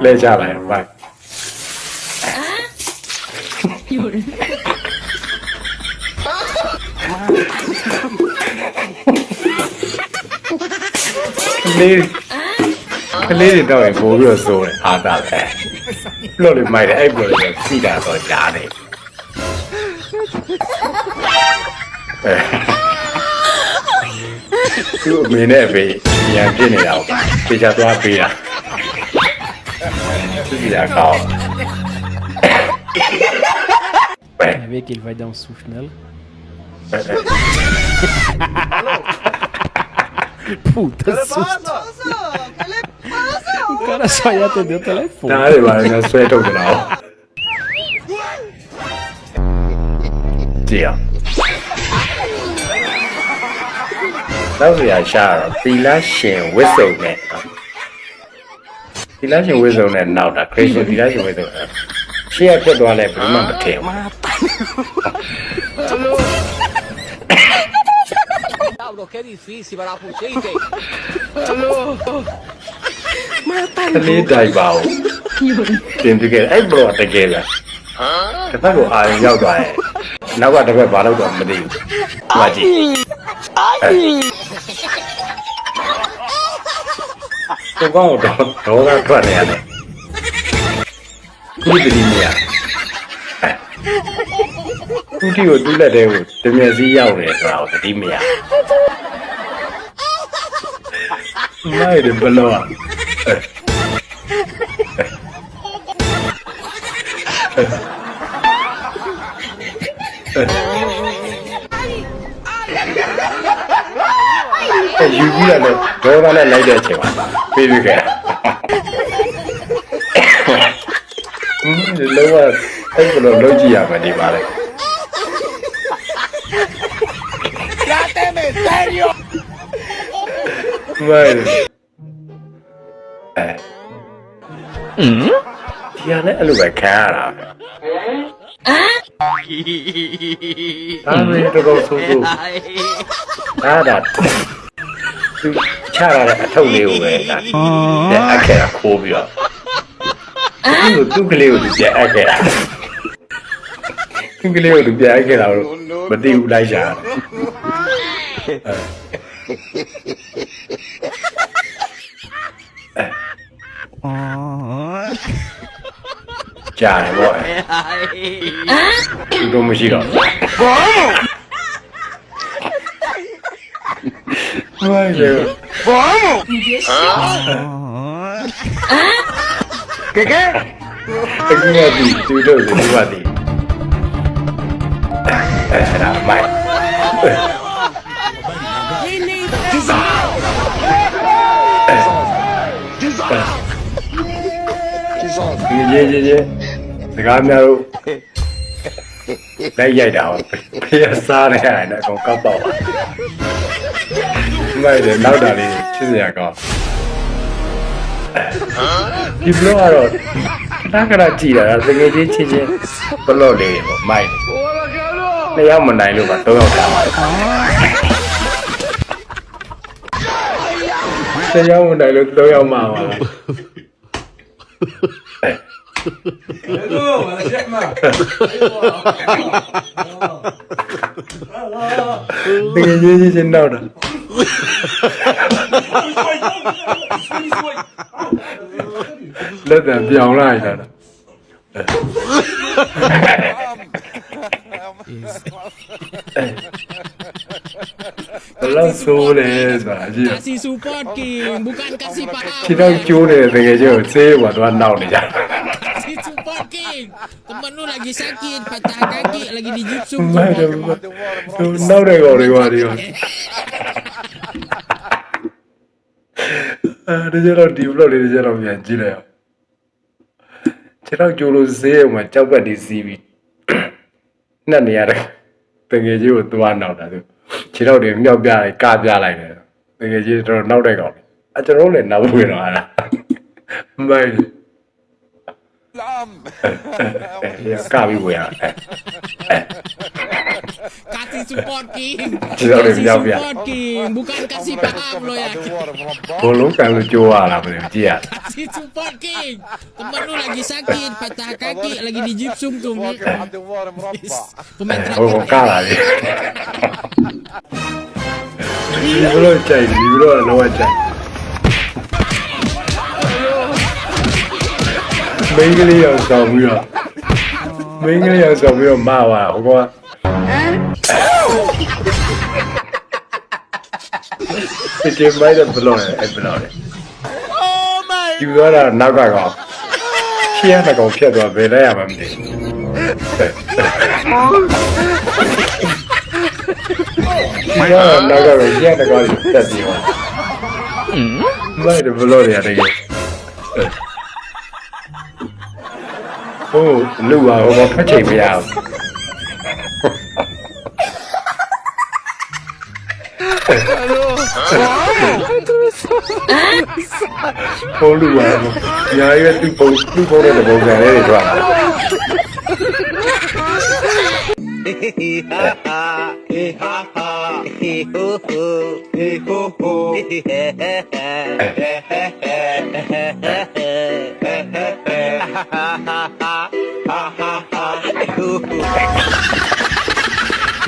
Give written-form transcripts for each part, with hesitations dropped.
လဲကြလာရင်ဘာ有人ကလေးတွေတော့ပို့ပြီးတော့စိုးတယ်အားတာပဲလို့လေမိုက်တယ်အဲ့လိုလေစီတာတော့ကြားတယ်သူ့အမေနဲ့ပဲညံပြစ်နေတာပေါ့ပြေချသွားပေးတာသူကကောင်း Avec il va dans sous final. Puta susto. O cara só ia atender o telefone. ဒါတွေပါလည်းဆွဲထုတ်ကြတော့ကြည့်အောင်နောက်စရာရှာတော့သီလရှင်ဝစ်စုံနဲ့သီလရှင်ဝစ်စုံနဲ့နောက်တာခရစ်ယာန်သီလရှင်ဝစ်စုံရှေ့ရဖြစ်သွားလဲဘယ်မှမထင်ဘူး Diablo, que difícil para la gente. ကလေးတိုက်ပါဦးတင်ပြခဲ့အဲ့ဘလောတကယ်လားတစ်ဖက်ကိုအာရုံရောက်သွားရဲ့နောက်ကတစ်ဖက်ဘာလို့တော့မသိဘူးတွားကြည့်တော့ကောင်းတော့ဒေါသထွက်နေရတယ်ခုဒီနေရာခုဒီကိုတူးလက်တဲ့ကိုတမျက်စီးရောက်နေဆိုတာကိုသတိမရနိုင်တယ်ဘလောယူပြီးတော့ဒေါသနဲ့လိုက်တဲ့အချိန်မှာပြေးပြီးခဲ့လောကအဲ့လိုလုပ်ကြည့်ရမယ်ဒီပါလေ ¡Tráteme, en serio! မိုင်းဒီကလည်းအဲ့လိုပဲခံရတာဒါပဲတော့ဆိုးဒါသူချရတဲ့အထုပ်လေးကိုပဲဒါအက်ခဲတာခိုးပြီးတော့သူ့ကလေးကိုသူပြန်အက်ခဲတာသူ့ကလေးကိုသူပြန်အက်ခဲတာတော့မသိဘူးလိုက်ရှာကြားတယ်ဗောသူတို့မရှိတော့မိုင်းလေဘော你别笑给တကယ်ဒီသူတို့ဒီပါဒီအဲ့ဒါမိုင်းရေစကားများတို့လိုက်ရိုက်တာဖေးစားနေရတယ်အကုန်ကောက်ပေါက်ပါမိုက်တယ်နောက်တာလေးချစ်စရာကောင်းဒီဘလော့ကတော့ခဏကြည့်တာတကယ်ချင်းချင်းဘလော့လေးပေါ့မိုက်တယ်နှစ်ယောက်မနိုင်လို့ပါသုံးယောက်ထားပါတယ်တရားမနိုင်လို့သုံးယောက်မှာပါတကယ်ချင်းနောက်တာလက်တံပြောင်းလိုက်တာဘလောက်ဆိုးလဲဆိုတာကြည့် Kasih support, King. Bukan kasih paham. ခြေတော့ကျိုးနေတဲ့တကယ်ချင်းကိုဆေးဟိုတော့နောက်နေကြ Kasih support, King. Temen lu lagi sakit, patah kaki, lagi di jutsu. မိုက်တယ်သူနောက်တဲ့ကောင်တွေပါဒီကောင်အဲဒီကျတော့ဒီဘလော့လေးကျတော့ပြန်ကြည့်လိုက်အောင်ခြေတော့ကျိုးလို့ဆေးဟိုမှာကြောက်ပတ်ဒီစီးပြီးနှက်နေရတယ်တကယ်ချင်းကိုသွားနောက်တာသူခြေတော့တွေမြောက်ပြလိုက်ကပြလိုက်တယ်တကယ်ချင်းတော့နောက်တဲ့ကောင်အကျွန်တော်လည်းနောက်ဝင်တော့ဟာမိုက်ကပြီးဝင်ရ kasih support King. Tidak ada Kasih jawab ya. support King, bukan kasih paham lo ya. Bolong kalau jual lah dia. Kasih support King. Temen lu lagi sakit, patah kaki, lagi di jipsum tuh. Pemain terakhir. Oh kalah dia. Libro cai, libro lawa cai. Mengili yang sambil, mengili yang sambil mawa, gua. Itu macam belum, belum. Juga ada naga kau, siapa kau siapa bela ya mamdi. Juga naga kau siapa kau tadi mah. Macam belum ya lagi. Oh, lu ah, orang macam ya. Oh, lu ah, ya itu tu pun ada bau ni tu ah.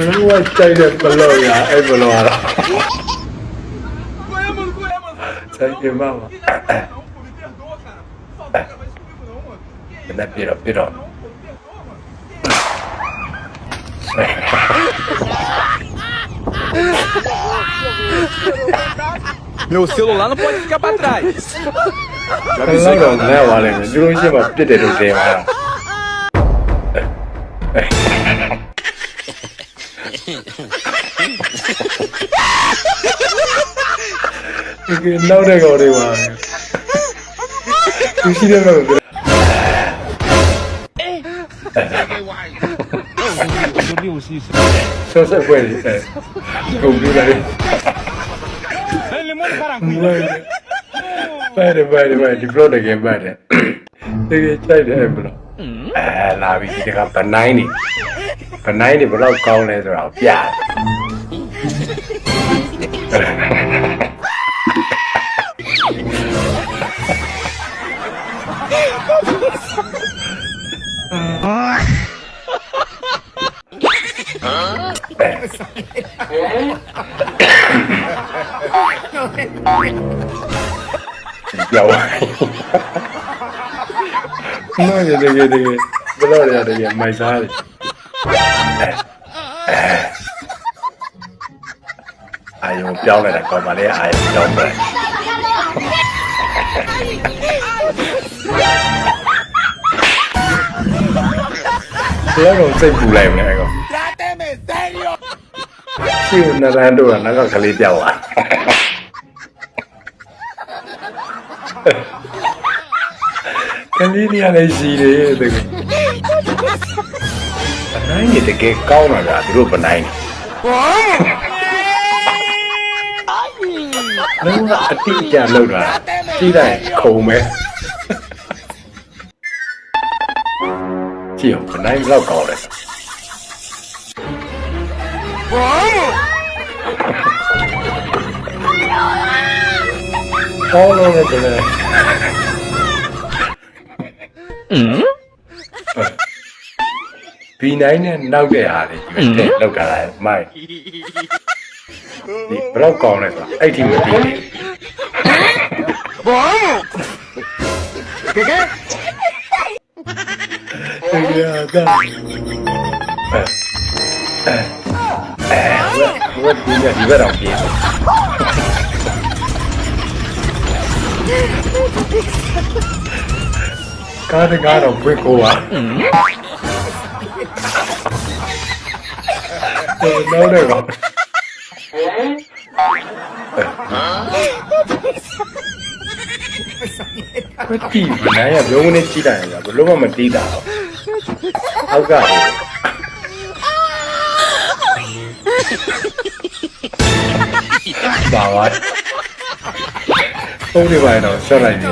Lu cai dia belum ya, belum ada. Cai dia mana? Benar piro. Meu celular não pode ficar pra trás. Kalau nggak awalnya, dulu sih mah tidak ada tema. Nau deh kau deh mah. Kusi deh kau. Susah boleh. Kau bilang. Baik, di pro deh baik. Jadi cai deh belum. Labi kita kan penai ni belum kau ni tu lah, biar. Jauh. Mana dia. Belum ada mai sahari. Ayo jauh lah kau balik ayo jauh lah. Dia kau saya bulai mana kau? Tráteme en serio. Siapa nak randu lah, nak kali jauh ah. Kali ni ada isi dia tu. Penai ni dekat kau nak dulu penai ni. Lalu hati jangan lalu lah, tidak kau meh. Siapa penai lau kau dah. Oh, no, penai. Pinai ni nak ke hari, kita lalu kalau mai. Di belakang kau ni tu, itu mesti ni. Ya, dah. Buat punya di berang dia. Kadang-kadang gue kuat. Đâu đây rồi. Có gì mà nãy là lúc này chỉ đại là lúc mà mình đi đảo. Áo gạo. Bảo ơi. Không đi bài nào sao lại gì?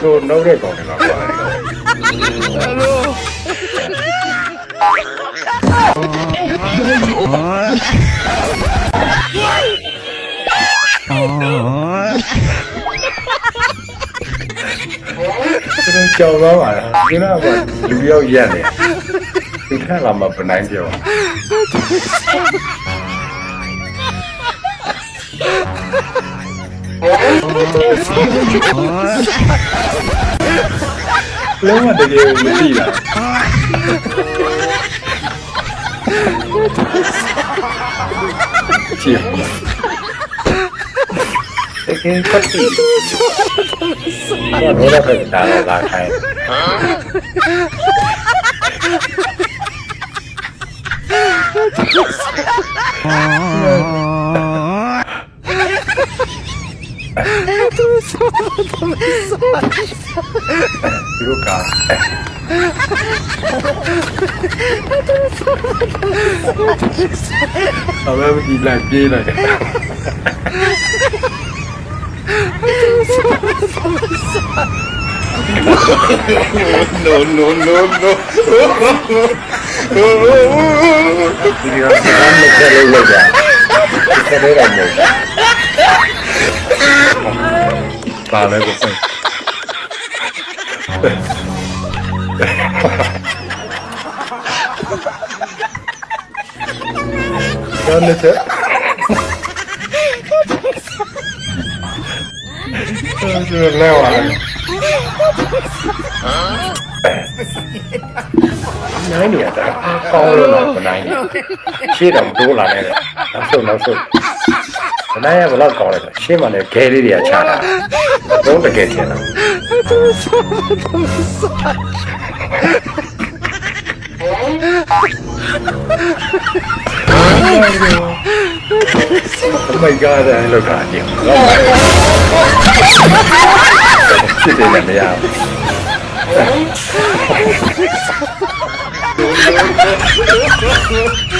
တို့နှုတ်တဲ့ကောင်တွေမှာကွာကျွန်တော်ကြောက်သွားပါလားဒီတော့ကလူရောက်ရက်နေသူထက်လာမှပနိုင်ပြောလုံးဝတကယ်မကြည့်တာကြည့်တကယ်ပတ်ပြီးတော့တော့ပဲတာလာခိုင်းဒီလိုကအမေဒီလိုက်ပြေးလိုက်no no no no ဒီကနေ့မဆက်လို့လောက်ကြဆက်ရအောင်ပါမယ်ကိုစိတ်ကျောင်းနဲ့ကျောင်းလဲဝါနိုင်နေရတာကောင်းလို့လားမနိုင်နေရှေ့တော့တိုးလာနေတယ်နောက်ဆုံးနိုင်ရဘလောက်ကောင်းလဲရှေ့မှာလည်းခဲလေးတွေကချတာတော့တကယ်ထင်တာOh my god အဲ့လိုကားကြည့်ဖြစ်တယ်လည်းမရဘူး